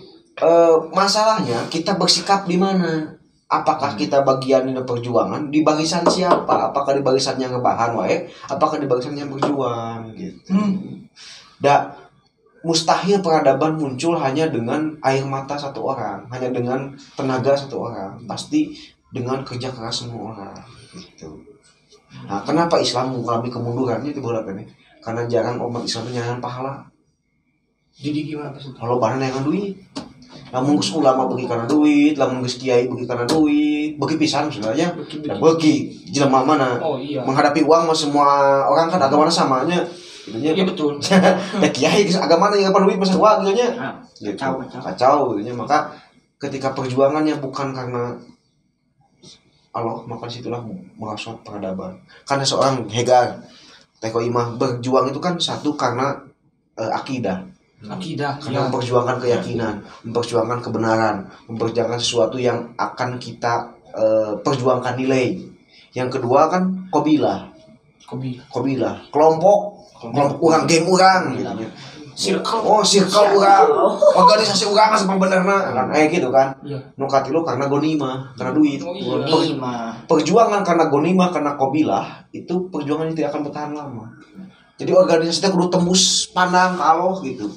masalahnya kita bersikap di mana? Apakah kita bagian dari perjuangan di barisan siapa? Apakah di barisan yang ngebahan wae? Apakah di barisan yang berjuang gitu? Mustahil peradaban muncul hanya dengan air mata satu orang, hanya dengan tenaga satu orang, pasti dengan kerja keras semua orang gitu. Nah, kenapa Islam mengalami kemundurannya itu bolak ini? Karena jarang umat Islam nyangan pahala. Jadi gimana maksudnya? Kalau barang nyangan duit, lamun geus ulama bagi karena duit, lamun geus kiai bagi karena duit, bagi pisan sebenarnya. Bagi jelema mana? Oh iya. Menghadapi uang mah semua orang kan agamanya samanya. Iya betul. Ya kiai agamanya yang duit masa uang gitu nya. Gitu. Kacau gitu nya. Maka ketika perjuangannya bukan karena Allah, maka disitulah merosot peradaban. Karena seorang Hegar Teko Imah berjuang itu kan satu karena akidah. Karena memperjuangkan keyakinan, memperjuangkan kebenaran, memperjuangkan sesuatu yang akan kita perjuangkan nilai. Yang kedua kan kobilah, kelompok orang, geng orang gitu. Circle orang, organisasi orang sebenarnya kan gitu kan. Nu katilu karena gonima, karena duit. Perjuangan karena gonima, karena kobilah itu perjuangan yang tidak akan bertahan lama. Jadi organisasi itu kudu tembus pandang ke Allah gitu.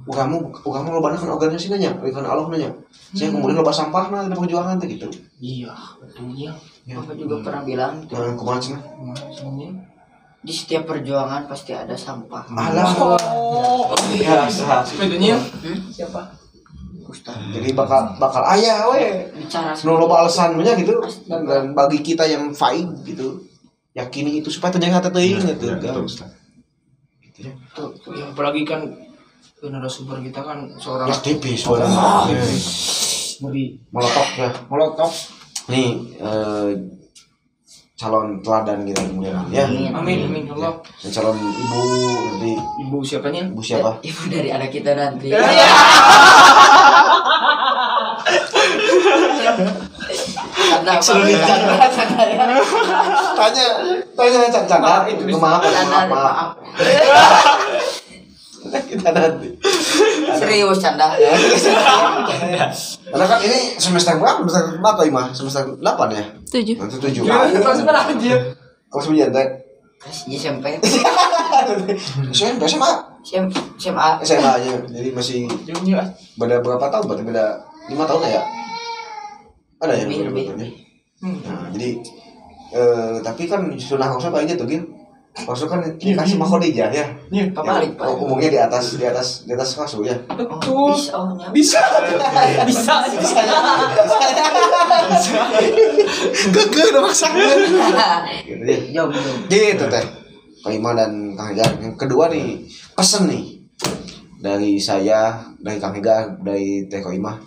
Ugamu loba kan organisasi nanya, karena Allah nanya. Saya kemudian loba sampah ada perjuangan tuh gitu. Iya, betul ya. Bapak juga pernah bilang Kumaha cenah? di setiap perjuangan pasti ada sampah. Alah. Biasa. Bedanya siapa? Ustaz. Jadi bakal aya we. Bicara Nu loba alasannya gitu. Dan bagi kita yang faid gitu, yakini itu supaya terjaga teuing gitu. Ya, apalagi kan narasumber kita kan seorang tipis molotok. Nih calon teladan kita kemudian ya. Amin Allah. Dan calon ibu nanti. Ibu siapanya? Ibu siapa? Ibu dari anak kita nanti. Karena tanya canda itu maaf. Kita nanti. Serius canda. Karena kan ini semester berapa? Semester berapa Ima? Semester 8 ya? 7. Nanti 7. Kelas berapa anjir? Kamu 9 teh? SMP. SMA, SMA. SMA. SMA-nya. Jadi masih Jauhnya. beda berapa tahun? Berarti beda 5 tahun ya? Ada ya? Lebih, lebih. Nah, jadi tapi kan sunah Rasul paling gitu Gin. Rasul kan dikasih sama Khadijah ya. Iya. Kebalik, Pak. Umumnya di atas Rasul ya. Betul. Bisa. Bisa. Bisa. Keke udah maksanya. Gitu ya. Jom. Gitu teh. Kak Ima dan Kang Hegar. Yang kedua nih, pesen nih dari saya, dari Kang Hegar, dari Teh Kak Ima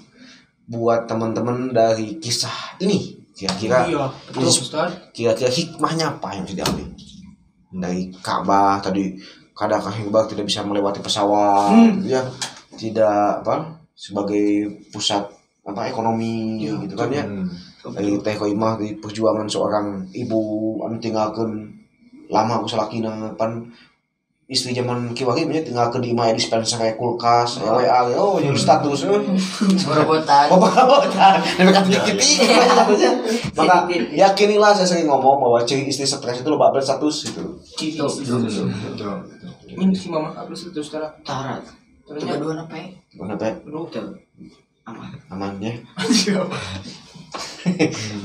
buat teman-teman dari kisah ini. Kira-kira Iya, betul Ustaz. kira-kira hikmahnya apa yang bisa diambil dari Ka'bah tadi? Kadang Kang Hegar tidak bisa melewati pesawat, ya tidak apa sebagai pusat apa ekonomi gitu kan ya. Dari Teh Kak Ima di perjuangan seorang ibu anu tinggalkeun lama aku salakina pan istri zaman kiwagi punya tinggalkeun di imah dispenser kayak kulkas, WA, jadi status Berobotan. Nenek kata gitu. Maka yakinilah saya sering ngomong bahwa ciri istri stres itu lo update status gitu. Ini si mama upload itu secara Tarat. ternyata Kedua apa? Mana pe? Betul. Aman. Aman ya.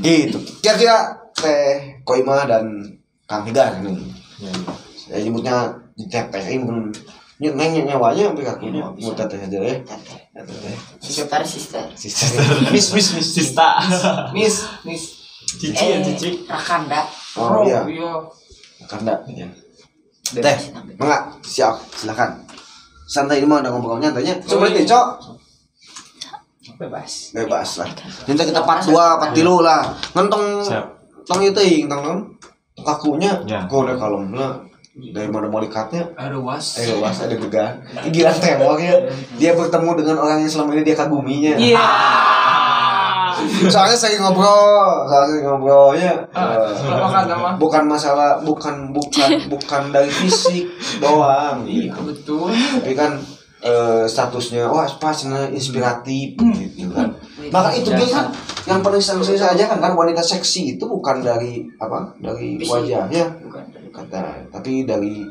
Gitu. Kira-kira Teh Koima dan Kang Hegar nih. Saya nyebutnya di TPI pun nyawanya sampai kakinya mau teteh aja ya. Sister. Miss. Sista. Miss. Cici ya cici. Rakanda. Oh iya. Iya. Kanda ya. Teh, mangga siap, silakan. Santai ini mah ada ngobrolnya tanya. Coba deh, Cok. Bebas. Bebas lah. Nanti kita part 2, part 3 lah. Ngentong Siap. tong itu tong kakunya Ya. kok udah kalomnya dari mana mau dikatnya Ada was. ada gegan gila tembok ya dia bertemu dengan orang yang selama ini dia kaguminya Iya. soalnya saya ngobrolnya Apa kata mah? bukan masalah bukan dari fisik doang Iya, gitu. betul. Tapi kan statusnya wah pas inspiratif gitu kan. Maka itu dia kan yang paling saya saja kan wanita seksi itu bukan dari dari Fisik. wajahnya Bukan. kata tapi dari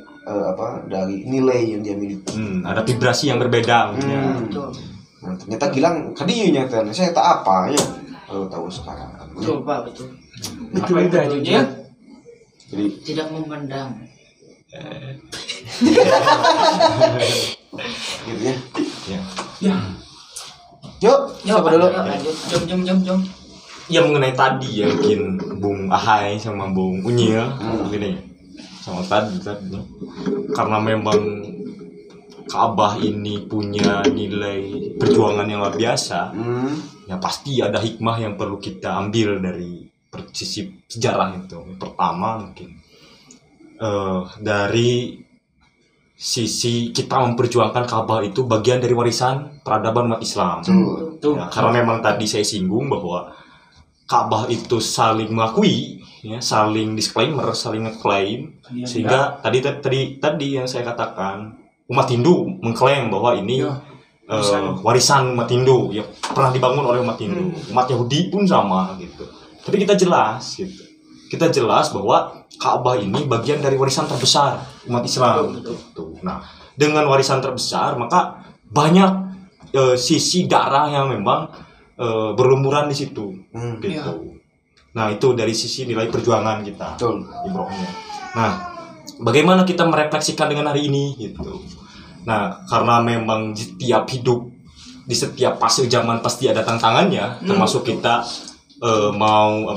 dari nilai yang dia miliki. Ada vibrasi yang berbeda. Betul. Nah, ternyata Gilang kadinya ternyata saya tak apa ya kalau tahu sekarang. Betul, Pak, betul. Apa itu aja? Jadi Tidak memandang. gitu ya. Ya. Yuk, siapa dulu? Lanjut. Jom. Ya mengenai tadi ya mungkin Bung Ahai sama Bung Unyil gini sama tadi karena memang Ka'bah ini punya nilai perjuangan yang luar biasa ya pasti ada hikmah yang perlu kita ambil dari sisi sejarah itu. Pertama mungkin dari sisi kita memperjuangkan Ka'bah itu bagian dari warisan peradaban umat Islam. Ya, karena memang tadi saya singgung bahwa Ka'bah itu saling mengakui, ya, saling disclaimer, saling ngeklaim, sehingga tadi yang saya katakan umat Hindu mengklaim bahwa ini warisan umat Hindu, ya pernah dibangun oleh umat Hindu. Umat Yahudi pun sama gitu. Tapi kita jelas gitu. Kita jelas bahwa Ka'bah ini bagian dari warisan terbesar umat Islam. Gitu. Nah, dengan warisan terbesar maka banyak sisi darah yang memang berlumuran di situ, gitu. Nah itu dari sisi nilai perjuangan kita, Ibrohnya. Nah, bagaimana kita merefleksikan dengan hari ini, gitu. Nah, karena memang setiap hidup di setiap fase zaman pasti ada tantangannya, termasuk kita mau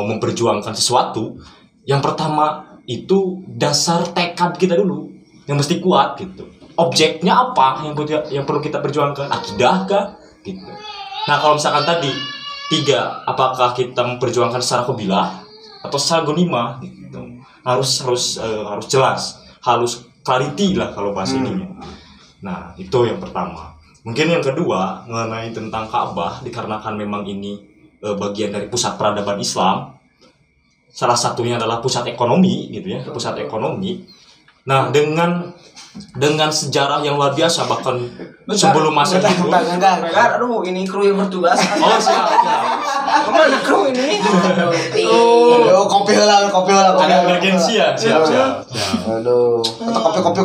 memperjuangkan sesuatu. Yang pertama itu dasar tekad kita dulu, yang mesti kuat, gitu. Objeknya apa yang perlu kita perjuangkan? Akidah kah? Gitu. Nah kalau misalkan tadi 3, apakah kita memperjuangkan secara qabilah atau secara ghanimah gitu. Harus jelas, harus clarity lah kalau bahas ininya. Nah itu yang pertama. Mungkin yang kedua mengenai tentang Ka'bah, dikarenakan memang ini bagian dari pusat peradaban Islam. Salah satunya adalah pusat ekonomi gitu ya, pusat ekonomi. Nah dengan dengan sejarah yang luar biasa bahkan sebelum masa itu. Enggak, aduh ini kru yang bertugas. Oh siap. Kemana kru ini? Kopi lah. Ada emergensi ya. Siap. Aduh,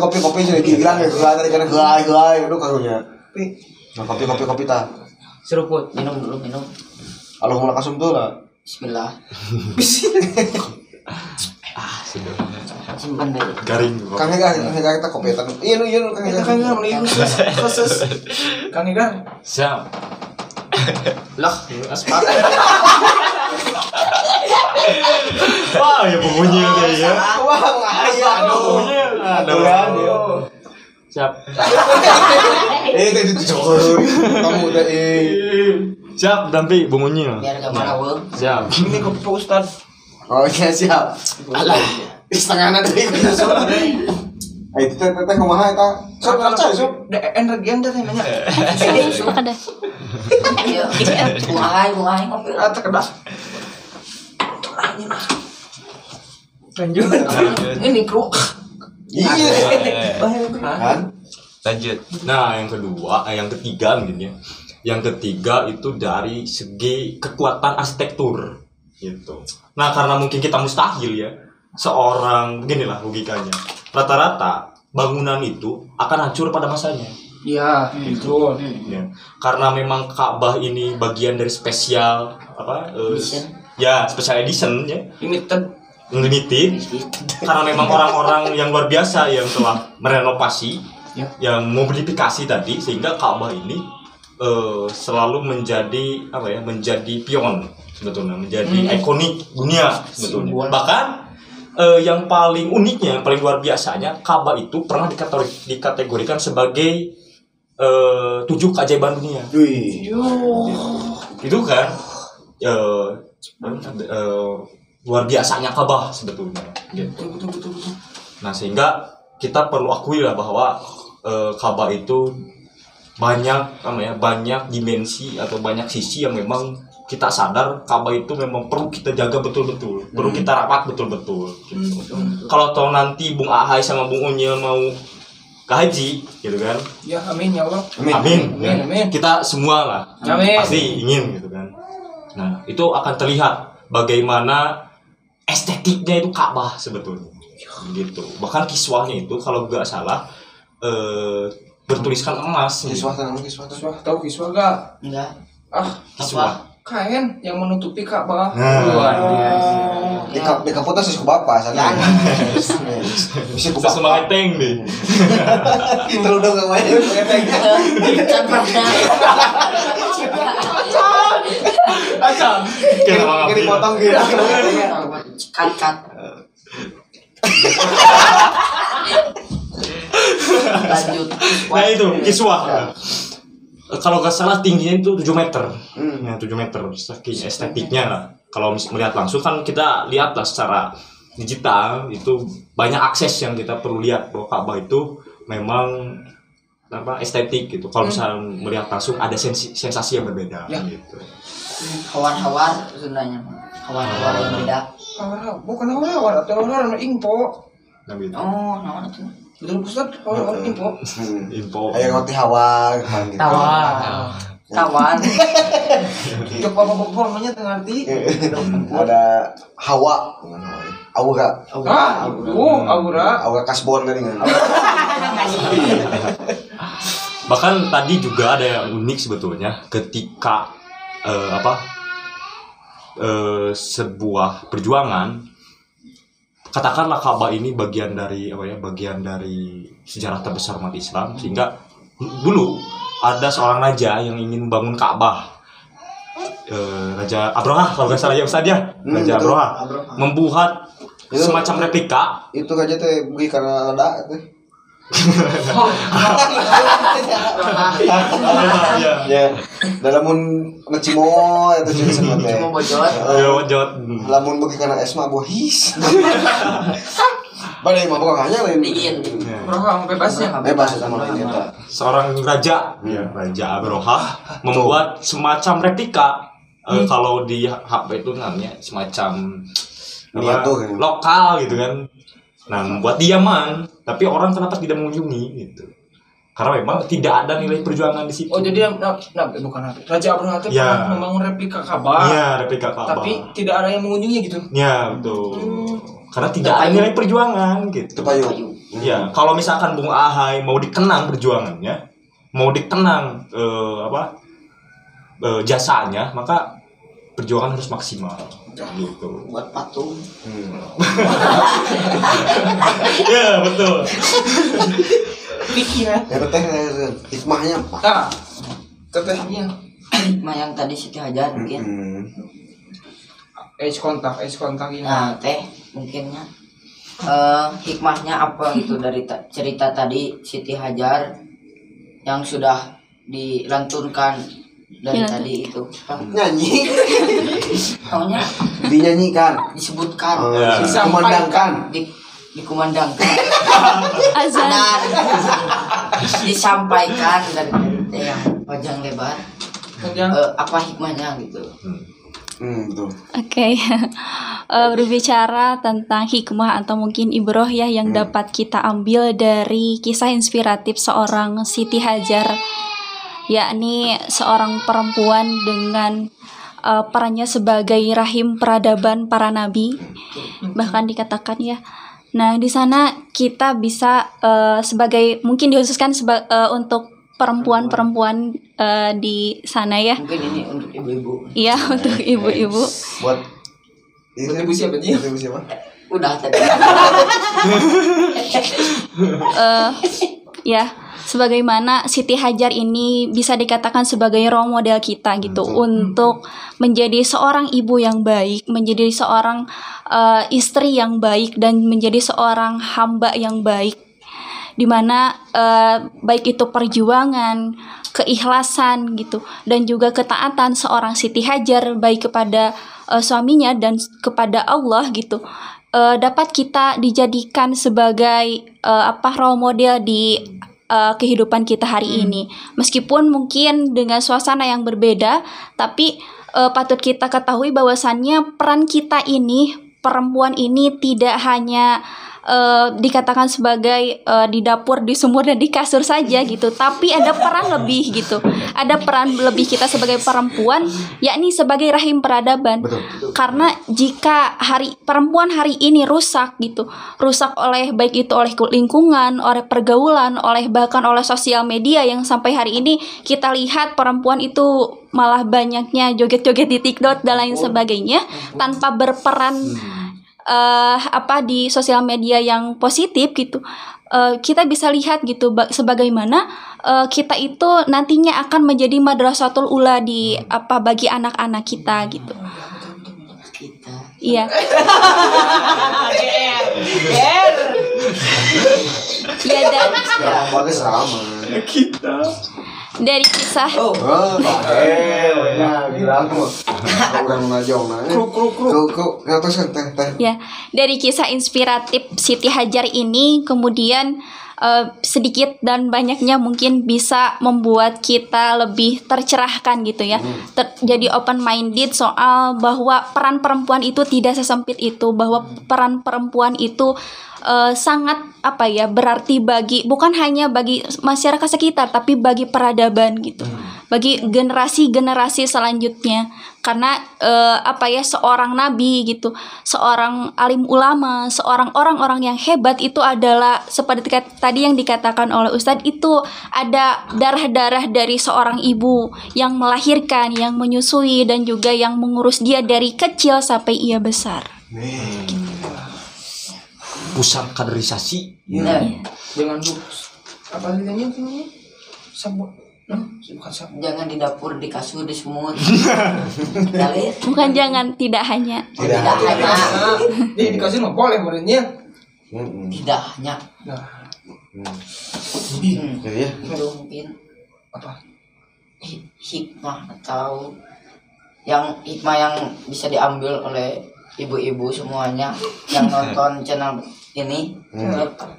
kopi jadi gilang ya, tadi kan gai, aduh karunya. Nah, kopi ta. Seruput, minum dulu, minum. Kalau mau kasum tuh lah. Bismillah. Sudah. Simpan deh. Garing. Kang Egar kita kopetan. Iya lu Kang Egar. Kang Egar mending khusus. Kang Egar. Siap. Lah, aspal. Wah, ya bunyinya deh ya. Wah, aduh. Aduh. Siap. Itu cowok. Kamu udah Siap, Dampi bunyinya. Biar gak marah bang. Siap. Ini kopi Pak Ustad. Oh iya siap. Alah. Setengahnya dari itu. Ayo teteh kumaha eta? Sok cari sok. Energi anda teh nanya. Suka deh. Iya. Bungai kopi. Ata kedah. Lanjut. Ini kru. Iya. Kan? Lanjut. Nah, yang ketiga mungkin ya. Yang ketiga itu dari segi kekuatan arsitektur gitu. Nah, karena mungkin kita mustahil ya seorang beginilah logikanya. Rata-rata bangunan itu akan hancur pada masanya. Iya, betul. Ya. Karena memang Ka'bah ini bagian dari spesial Edition. Ya, special edition ya. Limited. Karena memang orang-orang yang luar biasa yang telah merenovasi, Ya. yang memodifikasi tadi sehingga Ka'bah ini selalu menjadi menjadi pion sebetulnya, menjadi ikonik dunia sebetulnya. Simbol. Bahkan yang paling uniknya, yang paling luar biasanya, Ka'bah itu pernah dikategorikan sebagai 7 keajaiban dunia. Wih. Itu kan luar biasanya Ka'bah sebetulnya. Betul. Nah, sehingga kita perlu akui lah bahwa Ka'bah itu banyak dimensi atau banyak sisi yang memang kita sadar Ka'bah itu memang perlu kita jaga betul-betul, perlu kita rawat betul-betul. Gitu. Kalau toh nanti Bung Ahai sama Bung Unyil mau ke haji, gitu kan? Ya, amin ya Allah. Amin. Ya. Amin. Kita semua lah Amin. pasti ingin, gitu kan? Nah, itu akan terlihat bagaimana estetiknya itu Ka'bah sebetulnya, gitu. Bahkan kiswahnya itu kalau nggak salah bertuliskan emas. Kiswah tuh. Kiswah, tahu kiswah gak? Enggak. Kiswah. Kain yang menutupi Ka'bah. Nah. Luar biasa. Di kaputan sih ku bapak sana. Bisa ku Bisa semangat bapak. teng deh. Terus dong enggak main. Can pernah. Acang. Kayak dipotong gitu. Cut. Lanjut. Nah itu kiswah. Kalau nggak salah tingginya itu 7 meter. Ya, 7 meter. Saking estetiknya lah. Kalau melihat langsung kan kita lihat lah secara digital itu banyak akses yang kita perlu lihat bahwa Ka'bah itu memang estetik gitu. Kalau misalnya melihat langsung ada sensasi yang berbeda Ya. gitu. Hawar Sundanya. Hawar yang beda. Bukan hawar, atau hawar info. Nah, gitu. Oh, naon itu? Betul Ustad, hawar info. Info. Ayo roti hawa gitu. Tawan. Coba apa formanya ngerti? Ada hawa. Aura. Aura kasbon tadi kan. Bahkan tadi juga ada yang unik sebetulnya ketika sebuah perjuangan, katakanlah Ka'bah ini bagian dari sejarah terbesar umat Islam, sehingga dulu ada seorang raja yang ingin membangun Ka'bah, Raja Abraha kalau nggak salah ya Ustaz ya, Raja Abraha membuat semacam replika. Itu aja teh bagi karena ada teh. Ya, dalam ngecimo itu jadi sama teh. Cuma bojot. Jawat. Lamun bagi karena esma bohis. Balik mah bukan hanya lain. Dingin. Berapa bebasnya? Bebas sama lain eta. Seorang raja, Raja Abraha membuat semacam replika. Kalau di HP itu namanya semacam Miniatur, lokal gitu kan. Nah, membuat diaman, tapi orang kenapa tidak mengunjungi gitu. Karena memang tidak ada nilai perjuangan di situ. Oh, jadi bukan Raja Abraha itu Ya. pernah membangun replika Ka'bah. Iya, replika Ka'bah. Tapi tidak ada yang mengunjungi gitu. Ya, betul. Karena tidak ada nilai perjuangan gitu. Payu. Ya, kalau misalkan Bung Ahai mau dikenang perjuangannya, mau dikenang jasanya, maka perjuangan harus maksimal gitu. Buat patung. Ya, betul. Pikiran. Ya teteh hikmahnya apa? Nah, tetehnya Hikmah yang tadi Siti Hajar mungkin. age kontak ini. Nah, teh mungkinnya hikmahnya apa gitu dari cerita tadi Siti Hajar yang sudah dilantunkan dari tadi itu. Nyanyi. Namanya Dinyanyikan. disebutkan, Dikumandangkan. dikumandangkan, Azan. dan disampaikan dari teh yang panjang lebar. Apa hikmahnya gitu? Betul. Oke. Berbicara tentang hikmah atau mungkin ibroh ya yang dapat kita ambil dari kisah inspiratif seorang Siti Hajar, yakni seorang perempuan dengan perannya sebagai rahim peradaban para nabi, bahkan dikatakan ya. Nah, di sana kita bisa sebagai mungkin dikhususkan untuk perempuan-perempuan di sana ya. Mungkin ini untuk ibu-ibu. Iya, untuk ibu-ibu. Buat ibu siapa nih? Ibu siapa? Udah tadi. Ya, sebagaimana Siti Hajar ini bisa dikatakan sebagai role model kita gitu untuk menjadi seorang ibu yang baik, menjadi seorang istri yang baik, dan menjadi seorang hamba yang baik, dimana baik itu perjuangan, keikhlasan gitu, dan juga ketaatan seorang Siti Hajar baik kepada suaminya dan kepada Allah gitu, dapat kita dijadikan sebagai role model di kehidupan kita hari ini. Meskipun mungkin dengan suasana yang berbeda, tapi patut kita ketahui bahwasannya peran kita ini, perempuan ini, tidak hanya dikatakan sebagai di dapur, di sumur, dan di kasur saja gitu, tapi ada peran lebih gitu. Ada peran lebih kita sebagai perempuan, yakni sebagai rahim peradaban. Betul. Karena jika perempuan hari ini rusak gitu, rusak oleh baik itu oleh lingkungan, oleh pergaulan, bahkan oleh sosial media yang sampai hari ini kita lihat perempuan itu malah banyaknya joget-joget di TikTok dan lain sebagainya tanpa berperan di sosial media yang positif gitu. Kita bisa lihat gitu sebagaimana kita itu nantinya akan menjadi madrasatul ula di bagi anak-anak kita gitu. Kita. Iya. Iya, dan Bagus sama. dari kisah Gila aku. Orang najong nanya. Kruk. Ngatos teh. ya, dari kisah inspiratif Siti Hajar ini kemudian sedikit dan banyaknya mungkin bisa membuat kita lebih tercerahkan gitu ya, jadi open minded soal bahwa peran perempuan itu tidak sesempit itu, bahwa peran perempuan itu sangat berarti bukan hanya bagi masyarakat sekitar, tapi bagi peradaban gitu, bagi generasi-generasi selanjutnya. Karena seorang nabi gitu, seorang alim ulama, seorang orang-orang yang hebat itu adalah seperti tadi yang dikatakan oleh Ustadz, itu ada darah-darah dari seorang ibu yang melahirkan, yang menyusui, dan juga yang mengurus dia dari kecil sampai ia besar. Pusat kaderisasi. Dengan apa namanya? Sabun. Bukan sabun. Jangan di dapur, di kasur, di sumur. Bukan jangan, tidak hanya. Tidak hanya. Di kasur mah boleh menurutnya. Tidak hanya. Nah, Ya. Mungkin apa? hikmah atau hikmah yang bisa diambil oleh ibu-ibu semuanya yang nonton channel ini.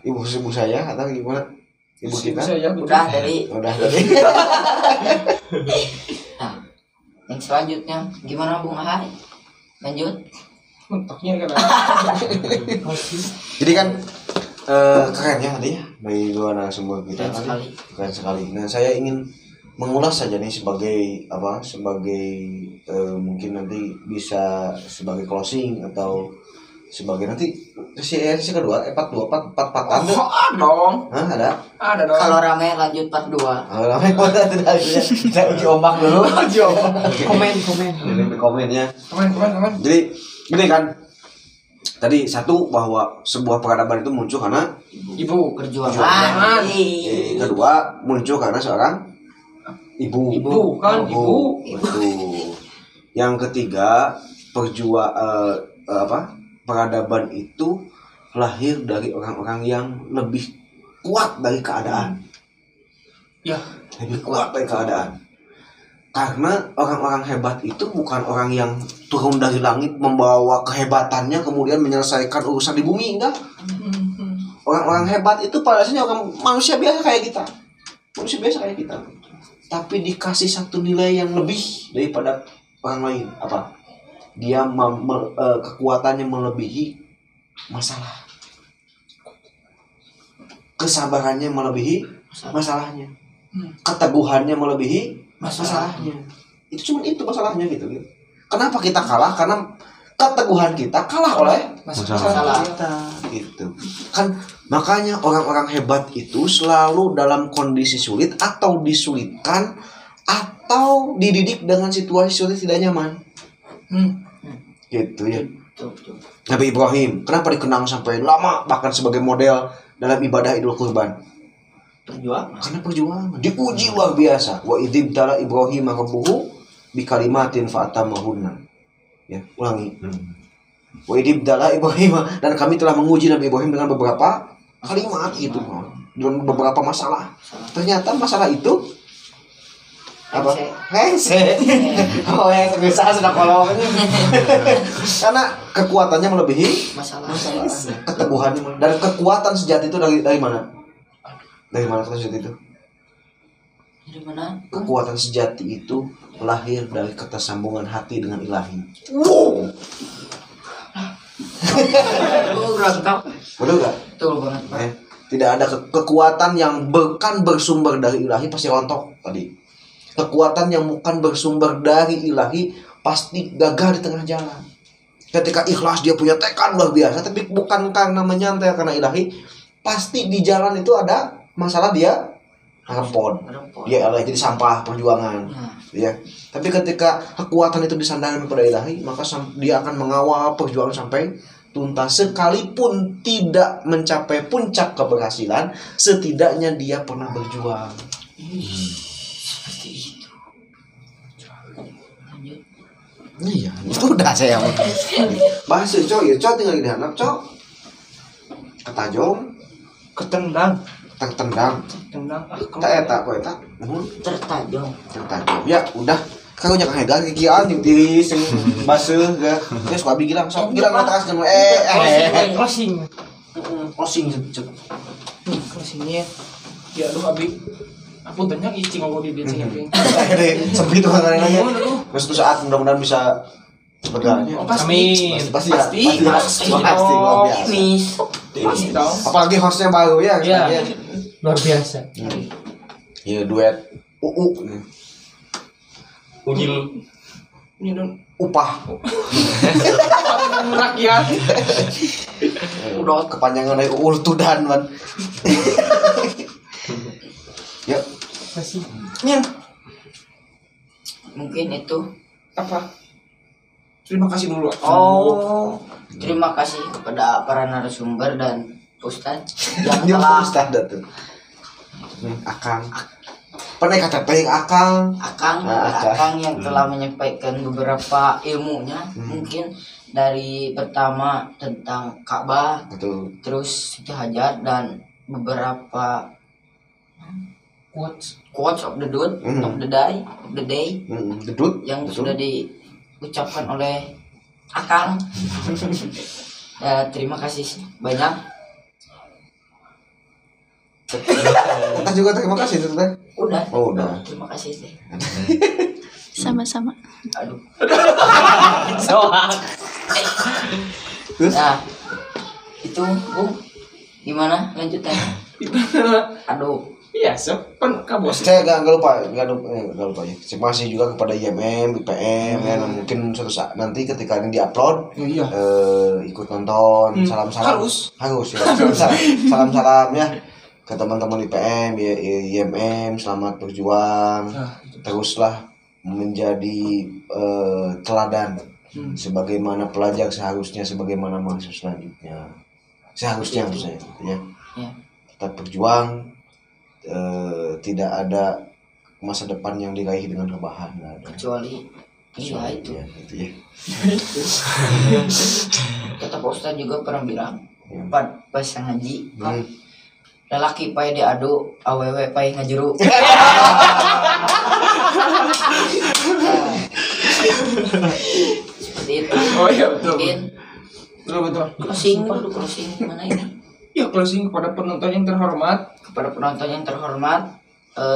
Ibu saya atau gimana? Ibu kita? Udah tadi. Nah, Nah, yang selanjutnya gimana Bung Ahai? Lanjut. Mentoknya kan. Jadi kan keren ya tadi ya dari dua narasumber kita. Keren sekali. Nah, saya ingin mengulas saja nih sebagai mungkin nanti bisa sebagai closing atau sebagai nanti sesi kedua part 2 part ada dong. ada Ada dong. Kalau rame lanjut part 2. ramai tidak kita uji ombak dulu Komen. ini komennya Komen. jadi gini kan tadi satu bahwa sebuah peradaban itu muncul karena Ibu. Perjuangan. kedua muncul karena seorang ibu Ibu. Betul. Yang ketiga peradaban itu lahir dari orang-orang yang lebih kuat dari keadaan. Ya. Lebih kuat dari keadaan. Karena orang-orang hebat itu bukan orang yang turun dari langit membawa kehebatannya kemudian menyelesaikan urusan di bumi, enggak. Orang-orang hebat itu pada dasarnya orang manusia biasa kayak kita. Manusia biasa kayak kita. Tapi dikasih satu nilai yang lebih daripada orang lain. Apa? Dia kekuatannya melebihi masalah. Kesabarannya melebihi masalahnya. Keteguhannya melebihi masalahnya. Itu cuma itu masalahnya gitu. Kenapa kita kalah? Karena keteguhan kita kalah oleh masalah kita. Gitu. Kan makanya orang-orang hebat itu selalu dalam kondisi sulit atau disulitkan atau dididik dengan situasi tidak nyaman. Gitu ya. Nabi Ibrahim kenapa dikenang sampai lama bahkan sebagai model dalam ibadah Idul Kurban? Karena perjuangan diuji luar biasa. Wa idzibtala Ibrahim rabbuhu bikalimatin fa'atamahunna. Ya, ulangi. Wa idzibtala Ibrahim, dan kami telah menguji Nabi Ibrahim dengan beberapa kalimat itu, dengan beberapa masalah. Ternyata masalah itu apa? Hese. Oh ya, bisa sudah kolong. Karena kekuatannya melebihi Masalah. keteguhannya. Dan kekuatan sejati itu dari mana? Dari mana kekuatan sejati itu? Dari mana? Kekuatan sejati itu lahir dari ketersambungan hati dengan Ilahi. Betul gak? Betul banget, Pak. Tidak ada kekuatan yang bukan bersumber dari Ilahi pasti rontok tadi. Kekuatan yang bukan bersumber dari Ilahi pasti gagal di tengah jalan. Ketika ikhlas dia punya tekad luar biasa, tapi bukan karena menyantai karena Ilahi, pasti di jalan itu ada masalah dia rempon. Dia jadi sampah perjuangan. Ya. Tapi ketika kekuatan itu disandarkan kepada Ilahi, maka dia akan mengawal perjuangan sampai tuntas. Sekalipun tidak mencapai puncak keberhasilan, setidaknya dia pernah berjuang. Seperti itu. Lanjut. Iya, itu udah saya mau. Bahasa cok, ya cok tinggal di handap cok. Ketajong, Ketendang. tertendang. Tak eta, kok eta. Tertajam. Tertajong. Ya, udah. Kau jangan hegal kikian di sing basuh ga. Geus ku abi gilang sok gilang ngataskeun Closing. closing cek. Closingnya. Ya aduh abi. Apuntennya icing ngomong di dia sing penting. Sampai itu kan nanya. Terus saat mudah-mudahan bisa berjalan. Amin. Pasti luar biasa. Pasti dong. Apalagi hostnya baru ya. Iya. Luar biasa. Iya duet Ujil Ini dong. upah. Rakyat. Udah kepanjangan dari ultudan man. Ya. Masih. Mungkin itu. Apa? Terima kasih dulu. Oh, terima kasih kepada para narasumber dan Ustadz yang Dia telah Ustaz tuh. Akang. Pernah KTP Akang. Akang yang telah menyampaikan beberapa ilmunya, mungkin dari pertama tentang Ka'bah, Betul. terus Siti Hajar dan beberapa quotes of the day, Dedut yang betul. sudah diucapkan oleh Akang. Ya, terima kasih banyak. Kita juga terima kasih tuh teh. Udah. Oh, udah. Terima kasih teh. Sama-sama. Aduh. Nah, itu Bung, gimana lanjutannya? Aduh, Iya, sepen kabos. Saya nggak lupa ya. Terima kasih juga kepada IMM, IPM ya. Mungkin suatu saat nanti ketika ini diupload, Iya. ikut nonton, salam-salam. Harus Ya. Salam-salam ya ke teman-teman IPM, IMM, selamat berjuang. Teruslah menjadi teladan sebagaimana pelajar seharusnya, sebagaimana mahasiswa selanjutnya. Seharusnya menurut saya, ya. ya. Tetap berjuang. Tidak ada masa depan yang diraih dengan rebahan, nggak ada. Kecuali iya itu. Ya, gitu ya. Kata Pak Ustadz juga pernah bilang, Ya. pas ngaji, lelaki pae diadu, awewe pae ngajeru. Seperti itu. Oh iya, betul. Mungkin Betul. closing dulu, closing mana ini? Ya, closing kepada penonton yang terhormat. Kepada penonton yang terhormat,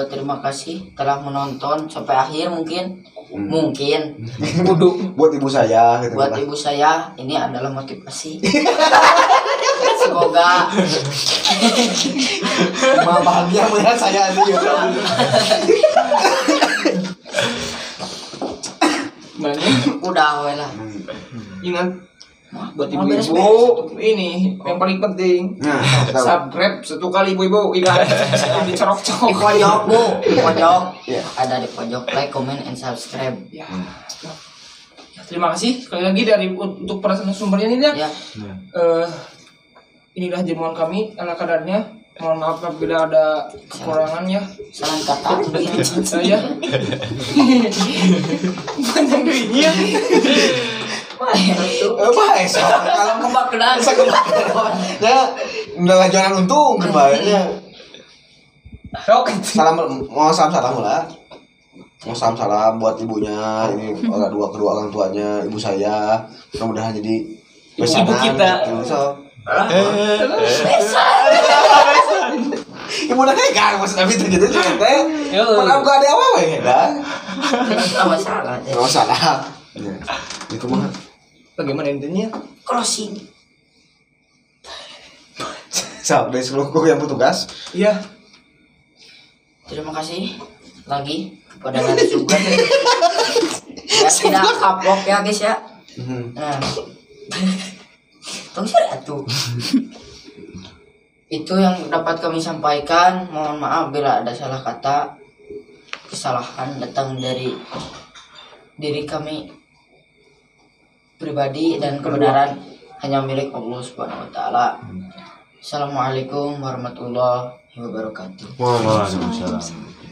terima kasih telah menonton sampai akhir mungkin. Mungkin Buat ibu saya gitu. buat ibu saya ini adalah motivasi. Semoga Mama bahagia melihat saya ini. Banyak. udah we lah. Ingat buat Mau ibu-ibu ini yang paling penting. Nah, tahu. Subscribe 1 kali ibu-ibu. Iya. Di Dicorok-corok. pojok Bu, di pojok. Iya. Ada di pojok, like, comment, and subscribe. Ya. Ya, terima kasih sekali lagi dari untuk para sumbernya ini ya. Ya, Inilah jamuan kami ala kadarnya. Mohon maaf apabila ada kekurangan ya. salam kata. Saya banyak duitnya. Baik, kalau Kembang kenal. ya udah jualan untung kemarinnya. Salam mau salam lah. Mau salam buat ibunya, ini kedua orang tuanya, ibu saya. Mudah-mudahan jadi Ibu kita. Gitu. So, ibu udah kayak gak maksud tapi itu gitu juga teh. Padahal gak ada apa-apa ya dah. Nggak masalah. Gak masalah. Ya, itu mah. Bagaimana intinya? Closing. So, dari seluruh kru yang bertugas. Iya. Terima kasih lagi kepada narasumber. Ya tidak kapok ya guys ya. Nah, tunggu atuh. Itu yang dapat kami sampaikan. Mohon maaf bila ada salah kata. Kesalahan datang dari diri kami pribadi dan kebenaran hanya milik Allah Subhanahu wa taala. Assalamualaikum warahmatullahi wabarakatuh. Waalaikumsalam.